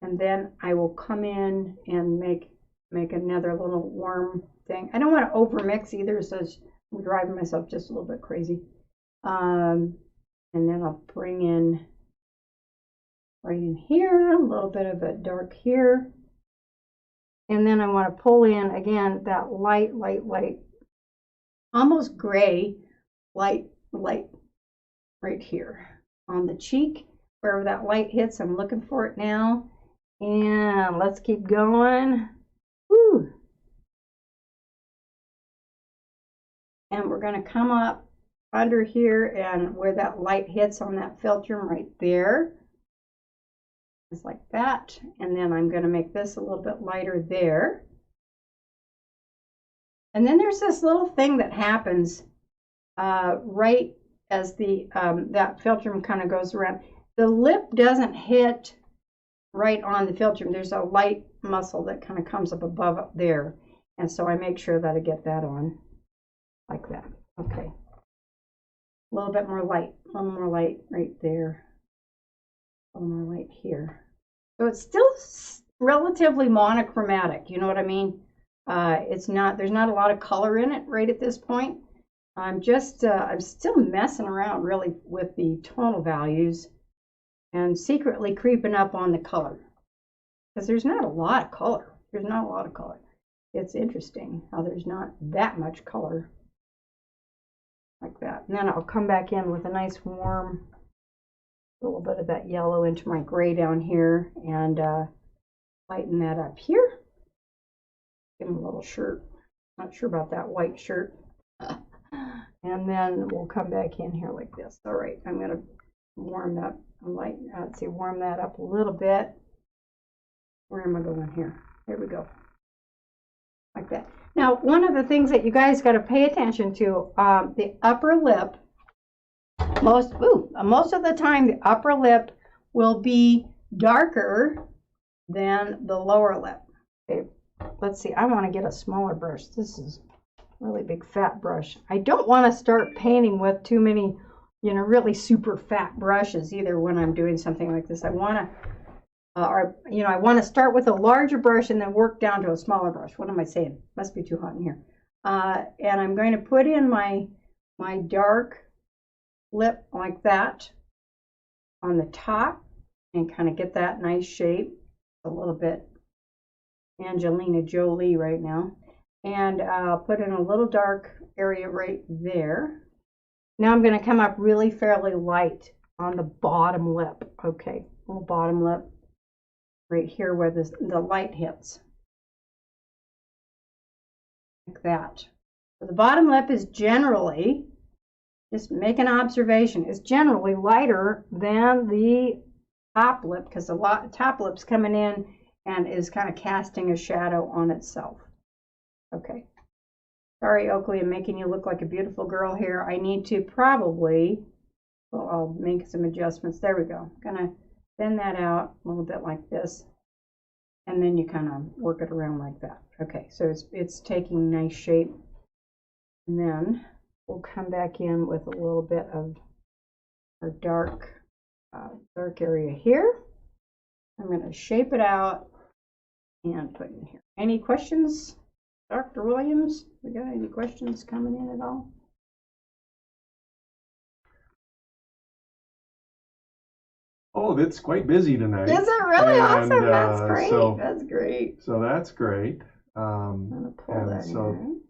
And then I will come in and make another little warm thing. I don't want to over mix either, so I'm driving myself just a little bit crazy. And then I'll bring in right in here, a little bit of a dark here. And then I want to pull in again that light, almost gray, light right here on the cheek, wherever that light hits. I'm looking for it now. And let's keep going. Woo. And we're going to come up under here, and where that light hits on that filter right there, just like that. And then I'm going to make this a little bit lighter there. And then there's this little thing that happens right as the that filter kind of goes around. The lip doesn't hit right on the filter. There's a light muscle that kind of comes up above up there, and so I make sure that I get that on like that. Okay, a little bit more light, a little more light right there, a little more light here. So it's still relatively monochromatic, you know what I mean? It's not, there's not a lot of color in it right at this point. I'm still messing around really with the tonal values and secretly creeping up on the color, because there's not a lot of color. There's not a lot of color. It's interesting how there's not that much color. like that. And then I'll come back in with a nice warm, a little bit of that yellow into my gray down here, and lighten that up here. Give him a little shirt. Not sure about that white shirt. And then we'll come back in here like this. All right, I'm going to warm that, let's see, warm that up a little bit. Where am I going here? There we go. Like that. Now, one of the things that you guys got to pay attention to, the upper lip, most of the time the upper lip will be darker than the lower lip. Okay, let's see, I want to get a smaller brush. This is a really big fat brush. I don't want to start painting with too many, really super fat brushes either when I'm doing something like this. I want to, I want to start with a larger brush and then work down to a smaller brush. What am I saying? Must be too hot in here. And I'm going to put in my dark lip like that on the top and kind of get that nice shape. A little bit Angelina Jolie right now. And I'll put in a little dark area right there. Now I'm going to come up really fairly light on the bottom lip. Okay, little bottom lip right here where the light hits. Like that. So the bottom lip is generally, just make an observation, is generally lighter than the top lip, because the top lip's coming in and is kind of casting a shadow on itself. Okay. Sorry, Oakley, I'm making you look like a beautiful girl here. I need to probably, well, I'll make some adjustments. There we go. I'm going to thin that out a little bit like this, and then you kind of work it around like that. Okay, so it's taking nice shape. And then we'll come back in with a little bit of our dark area here. I'm going to shape it out and put in here. Any questions, Dr. Williams? We got any questions coming in at all? Oh, it's quite busy tonight. Is it really? Awesome. That's great. That's great. So that's great. I'm going to pull that in.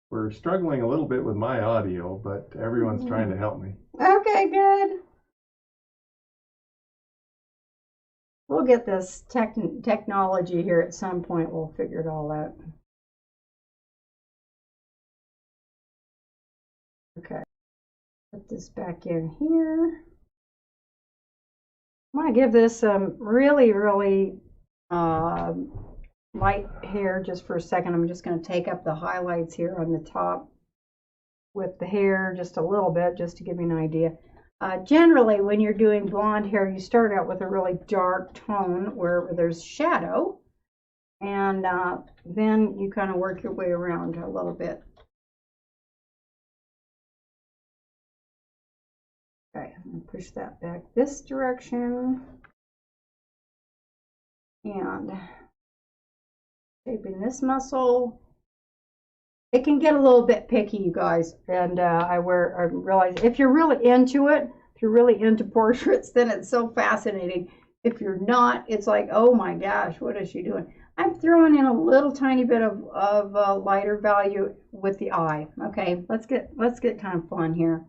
We're struggling a little bit with my audio, but everyone's trying to help me. Okay, good. We'll get this technology here at some point. We'll figure it all out. Okay. Put this back in here. I'm going to give this some really, really light hair just for a second. I'm just going to take up the highlights here on the top with the hair just a little bit, just to give you an idea. Generally, when you're doing blonde hair, you start out with a really dark tone where there's shadow, and then you kind of work your way around a little bit. Okay, I'm going to push that back this direction, and shaping this muscle. It can get a little bit picky, you guys, and I realize if you're really into it, if you're really into portraits, then it's so fascinating. If you're not, it's like, oh my gosh, what is she doing? I'm throwing in a little tiny bit of lighter value with the eye. Okay, let's get kind of fun here.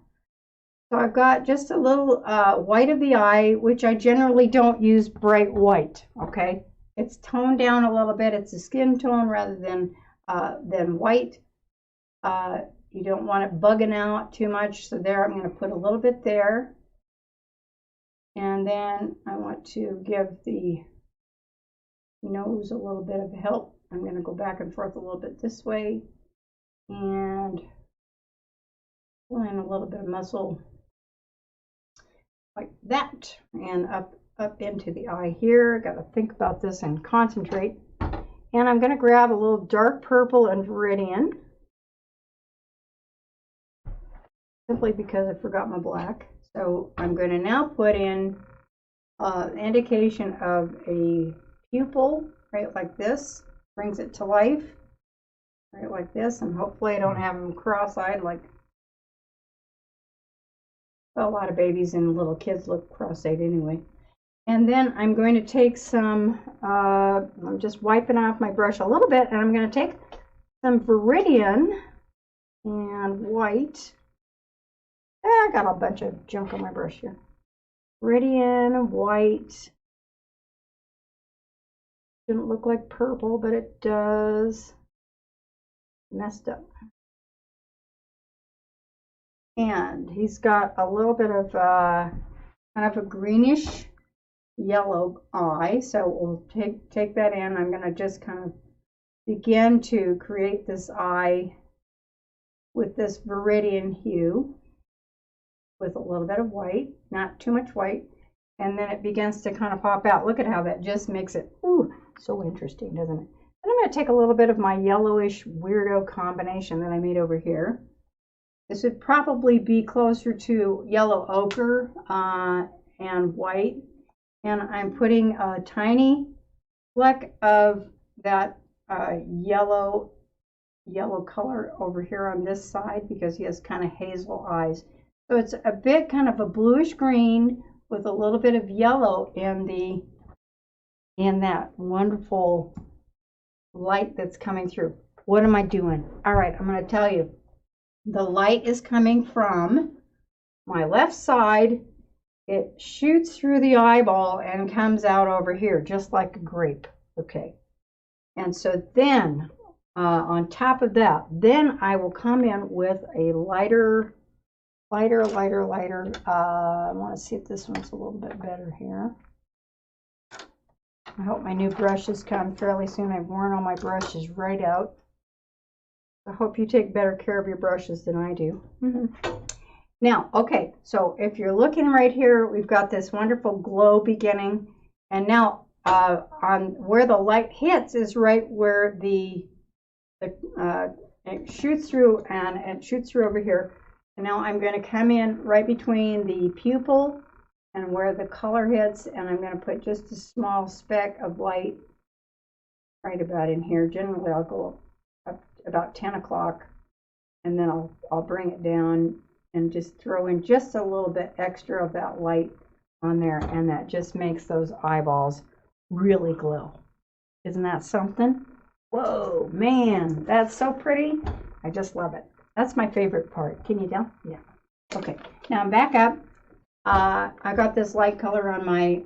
So I've got just a little white of the eye, which I generally don't use bright white. Okay, it's toned down a little bit. It's a skin tone rather than white. You don't want it bugging out too much, so there I'm going to put a little bit there. And then I want to give the nose a little bit of help. I'm going to go back and forth a little bit this way and pull in a little bit of muscle like that, and up into the eye here. Got to think about this and concentrate. And I'm going to grab a little dark purple and Viridian, simply because I forgot my black. So I'm going to now put in indication of a pupil, right like this, brings it to life, right like this, and hopefully I don't have them cross-eyed like, well, a lot of babies and little kids look cross-eyed anyway. And then I'm going to take some, I'm just wiping off my brush a little bit, and I'm going to take some Viridian and white. I got a bunch of junk on my brush here. Viridian, white. Didn't look like purple, but it does. Messed up. And he's got a little bit of kind of a greenish yellow eye. So we'll take that in. I'm going to just kind of begin to create this eye with this viridian hue with a little bit of white, not too much white, and then it begins to kind of pop out. Look at how that just makes it so interesting, doesn't it? And I'm going to take a little bit of my yellowish weirdo combination that I made over here. This would probably be closer to yellow ochre and white, and I'm putting a tiny fleck of that yellow color over here on this side because he has kind of hazel eyes. So it's a bit kind of a bluish green with a little bit of yellow in that wonderful light that's coming through. What am I doing? All right, I'm going to tell you. The light is coming from my left side. It shoots through the eyeball and comes out over here just like a grape. Okay. And so then on top of that, then I will come in with a lighter. I want to see if this one's a little bit better here. I hope my new brushes come fairly soon. I've worn all my brushes right out. I hope you take better care of your brushes than I do. Now, okay, so if you're looking right here, we've got this wonderful glow beginning. And now on where the light hits is right where it shoots through, and it shoots through over here. And now I'm going to come in right between the pupil and where the color hits, and I'm going to put just a small speck of light right about in here. Generally, I'll go up about 10 o'clock, and then I'll bring it down and just throw in just a little bit extra of that light on there, and that just makes those eyeballs really glow. Isn't that something? Whoa, man, that's so pretty. I just love it. That's my favorite part. Can you tell? Yeah. Okay. Now I'm back up. I got this light color on my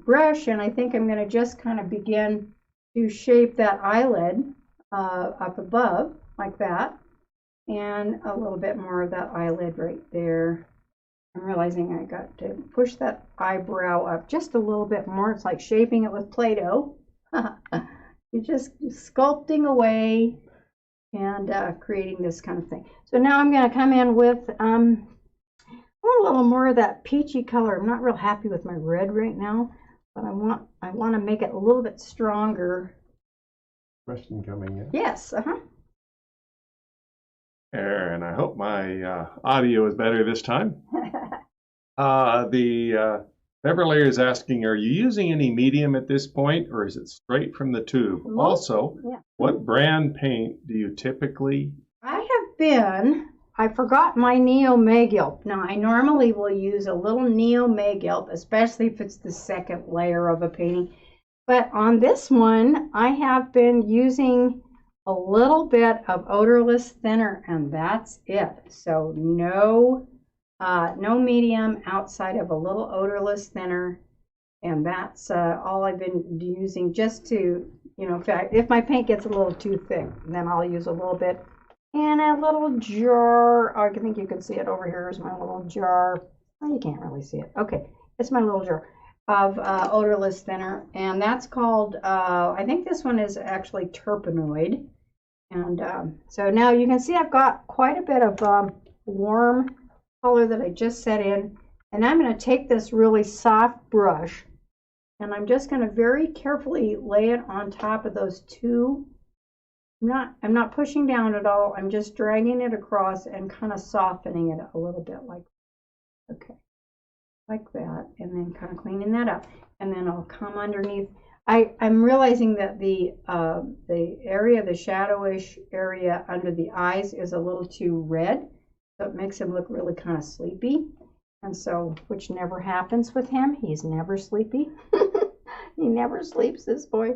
brush, and I think I'm going to just kind of begin to shape that eyelid up above like that, and a little bit more of that eyelid right there. I'm realizing I got to push that eyebrow up just a little bit more. It's like shaping it with Play-Doh. You're just sculpting away and creating this kind of thing. So now I'm going to come in with I want a little more of that peachy color. I'm not real happy with my red right now, but I want to make it a little bit stronger. Question coming in. Yes. There, and I hope my audio is better this time. Beverly is asking, are you using any medium at this point, or is it straight from the tube? Also, what brand paint do you typically? I forgot my Neo Magilp. Now, I normally will use a little Neo Magilp, especially if it's the second layer of a painting. But on this one, I have been using a little bit of odorless thinner, and that's it. So no medium outside of a little odorless thinner, and that's all I've been using, just to, if my paint gets a little too thick, then I'll use a little bit in a little jar. I think you can see it over here is my little jar. Oh, you can't really see it. Okay, it's my little jar of odorless thinner, and that's called, I think this one is actually terpenoid. And so now you can see I've got quite a bit of warm color that I just set in, and I'm going to take this really soft brush, and I'm just going to very carefully lay it on top of those two. I'm not pushing down at all. I'm just dragging it across and kind of softening it a little bit, like that, and then kind of cleaning that up, and then I'll come underneath. I'm realizing that the area, the shadowish area under the eyes is a little too red, so it makes him look really kind of sleepy, and so, which never happens with him. He's never sleepy. He never sleeps, this boy.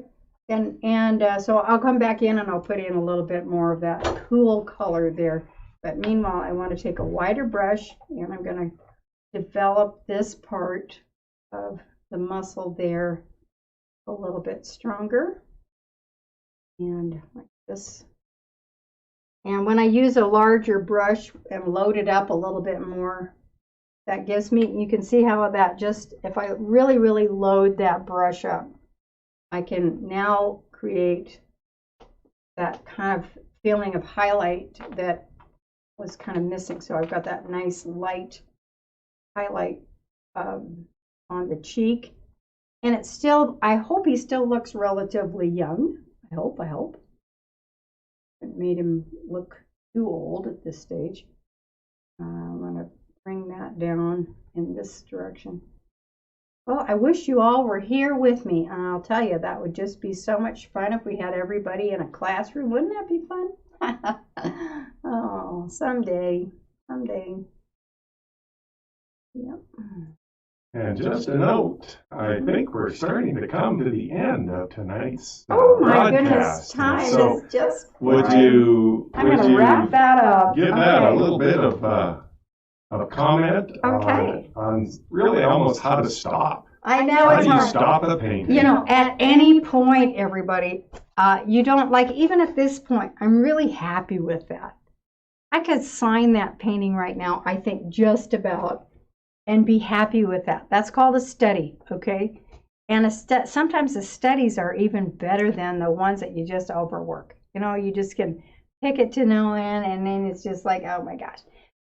So I'll come back in and I'll put in a little bit more of that cool color there. But meanwhile, I want to take a wider brush and I'm going to develop this part of the muscle there a little bit stronger. And like this. And when I use a larger brush and load it up a little bit more, that gives me, you can see how that just, if I really, really load that brush up, I can now create that kind of feeling of highlight that was kind of missing. So I've got that nice light highlight on the cheek. And it's still, I hope he still looks relatively young. I hope. It made him look too old at this stage. I'm going to bring that down in this direction. Well, I wish you all were here with me, and I'll tell you, that would just be so much fun if we had everybody in a classroom. Wouldn't that be fun? Oh, someday. Yep. And just a note, I think we're starting to come to the end of tonight's oh my broadcast. Goodness, time so is just would flying. you I'm going to wrap that up. give that a little bit of a comment on really almost how to stop? I know How it's do you hard. stop a painting? You know, at any point, everybody, you don't, like, even at this point, I'm really happy with that. I could sign that painting right now, I think, just about, and be happy with that. That's called a study, okay? And sometimes the studies are even better than the ones that you just overwork. You know, you just can pick it to no end, and then it's just like, oh my gosh.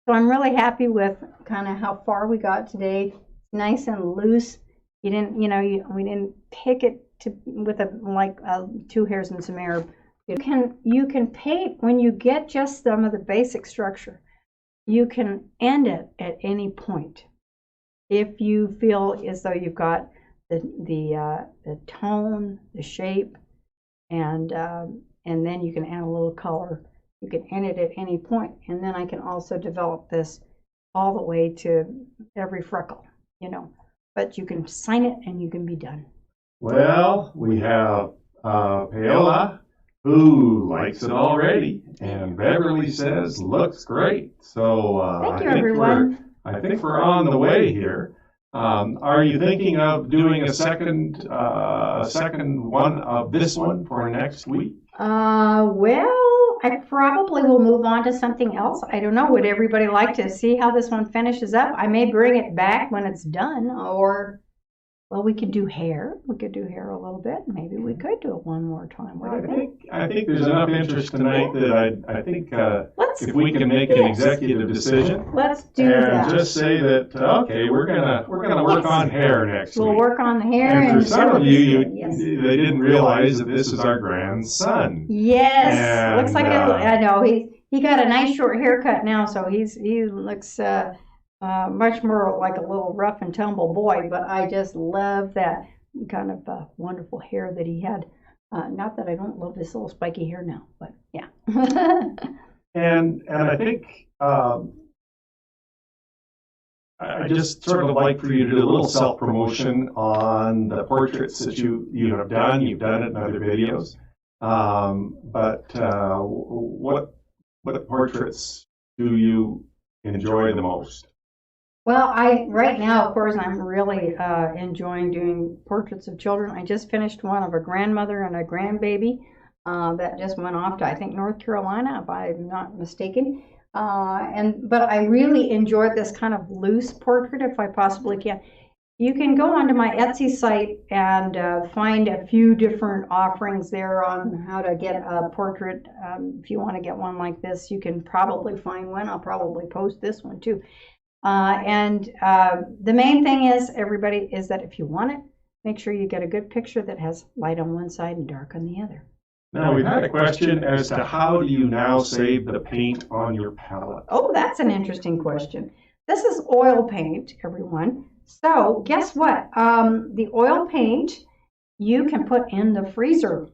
So I'm really happy with kind of how far we got today. Nice and loose. You didn't, you know, we didn't pick it with two hairs and some air. You can paint when you get just some of the basic structure. You can end it at any point. If you feel as though you've got the tone, the shape, and then you can add a little color. You can end it at any point, and then I can also develop this all the way to every freckle, you know. But you can sign it and you can be done. Well, we have Paola, who likes it already, and Beverly says looks great. So thank you, everyone. I think we're on the way here. Are you thinking of doing a second one of this one for next week? Well, I probably will move on to something else. I don't know. Would everybody like to see how this one finishes up? I may bring it back when it's done, or, well, we could do hair. We could do hair a little bit. Maybe we could do it one more time. What do you think? I think there's enough interest tonight that I think if we can make an executive decision, let's do that. And just say that okay, we're gonna work on hair next week. We'll work on the hair. And for some of you, yes. They didn't realize that this is our grandson. Yes, and, looks like I know he got a nice short haircut now, so he looks much more like a little rough and tumble boy. But I just love that kind of wonderful hair that he had. Not that I don't love this little spiky hair now, but yeah. and I think I just sort of like for you to do a little self-promotion on the portraits that you have done. You've done it in other videos. But what portraits do you enjoy the most? Well, right now, of course, I'm really enjoying doing portraits of children. I just finished one of a grandmother and a grandbaby that just went off to, I think, North Carolina, if I'm not mistaken. But I really enjoyed this kind of loose portrait, if I possibly can. You can go onto my Etsy site and find a few different offerings there on how to get a portrait. If you want to get one like this, you can probably find one. I'll probably post this one too. The main thing is, everybody, is that if you want it, make sure you get a good picture that has light on one side and dark on the other. Now, we've had a question as to how do you now save the paint on your palette? Oh, that's an interesting question. This is oil paint, everyone. So guess what? The oil paint you can put in the freezer.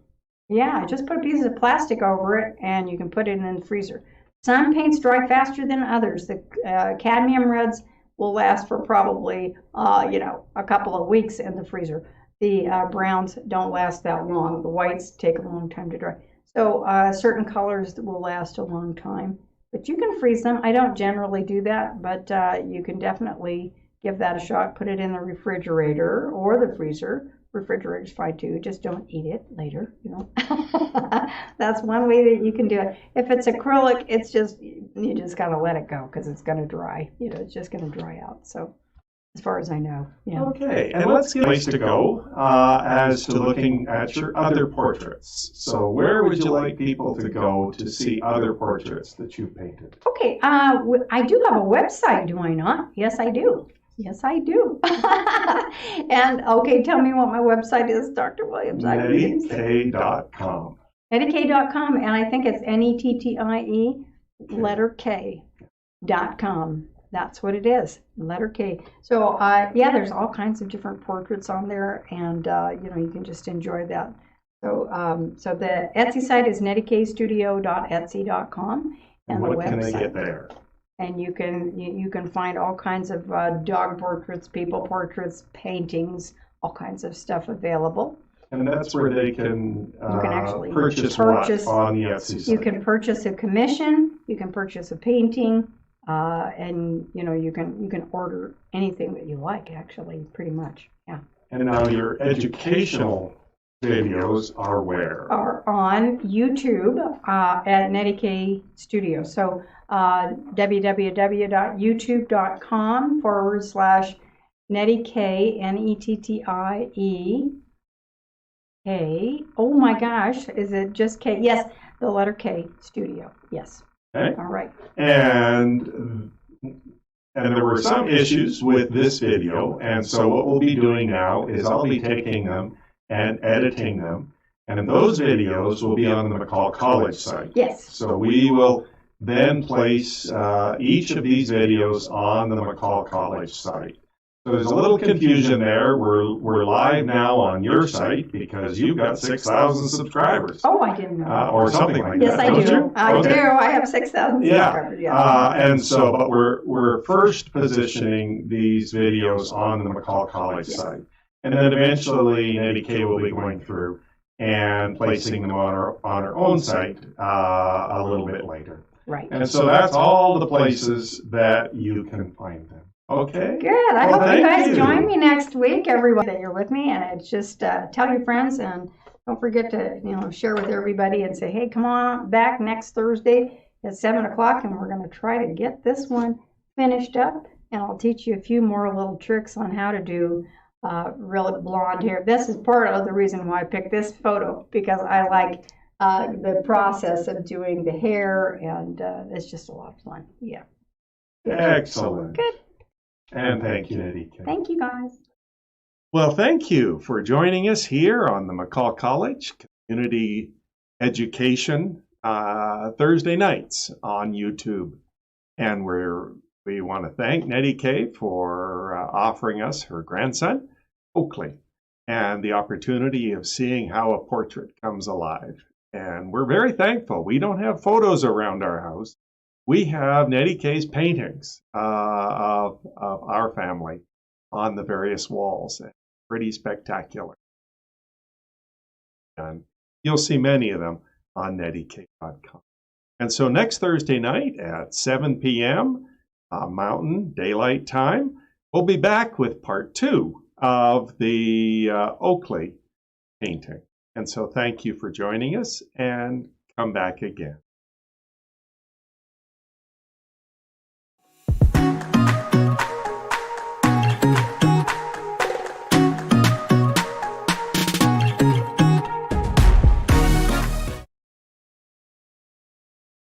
Yeah, just put a piece of plastic over it and you can put it in the freezer. Some paints dry faster than others. The cadmium reds will last for probably, a couple of weeks in the freezer. The browns don't last that long. The whites take a long time to dry. So certain colors will last a long time. But you can freeze them. I don't generally do that, but you can definitely give that a shot. Put it in the refrigerator or the freezer. Refrigerator's fine too. Just don't eat it later, you know. That's one way that you can do it. If it's acrylic, it's just, you just gotta let it go because it's gonna dry. You know, it's just gonna dry out. So as far as I know, yeah. Okay, and let's get a place to go as to looking at your other portraits. So where would you like people to go to see other portraits that you've painted? Okay, I do have a website, do I not? Yes, I do. Yes, I do. And okay, tell me what my website is, Dr. Williams. NettieK.com. NettieK.com, and I think it's NETTIE letter K.com. That's what it is, letter K. So yeah, there's all kinds of different portraits on there, and you know, you can just enjoy that. So so the Etsy site is NettieKStudio.etsy.com, and what the website. Can they get there? And you can find all kinds of dog portraits, people portraits, paintings, all kinds of stuff available. And that's where they can, actually purchase what on the Etsy site? You can purchase a commission, you can purchase a painting, and you know, you can order anything that you like, actually, pretty much. Yeah. And now your educational videos are where? Are on YouTube at NettieKStudio. So www.youtube.com/NettieK, NETTIE. Oh my gosh, is it just K? Yes, the letter K, Studio. Yes. Okay. All right. And there were some issues with this video, and so what we'll be doing now is I'll be taking them and editing them, and those videos will be on the McCall College site. Yes. So we will then place each of these videos on the McCall College site. So there's a little confusion there. We're live now on your site because you've got 6,000 subscribers. Oh, I didn't know. Or something like yes, that. Yes, I do. You? I do. I have 6,000 subscribers. Yeah. And so, but we're first positioning these videos on the McCall College site. And then eventually NettieK will be going through and placing them on our own site a little bit later. Right. And so that's all the places that you can find them. Okay. Good. I hope you guys join me next week, everyone, that you're with me. And it's just tell your friends, and don't forget to share with everybody and say, hey, come on back next Thursday at 7 o'clock, and we're going to try to get this one finished up. And I'll teach you a few more little tricks on how to do real blonde hair. This is part of the reason why I picked this photo, because I like the process of doing the hair, and it's just a lot of fun. Yeah. Excellent. Good. And thank you, NettieK. Thank you, guys. Well, thank you for joining us here on the McCall College Community Education Thursday nights on YouTube. And we want to thank NettieK for offering us her grandson, Oakley, and the opportunity of seeing how a portrait comes alive. And we're very thankful. We don't have photos around our house. We have NettieK's paintings of our family on the various walls. Pretty spectacular. And you'll see many of them on NettieK.com. And so next Thursday night at 7 p.m. Mountain Daylight Time, we'll be back with part 2 of the Oakley painting. And so thank you for joining us, and come back again.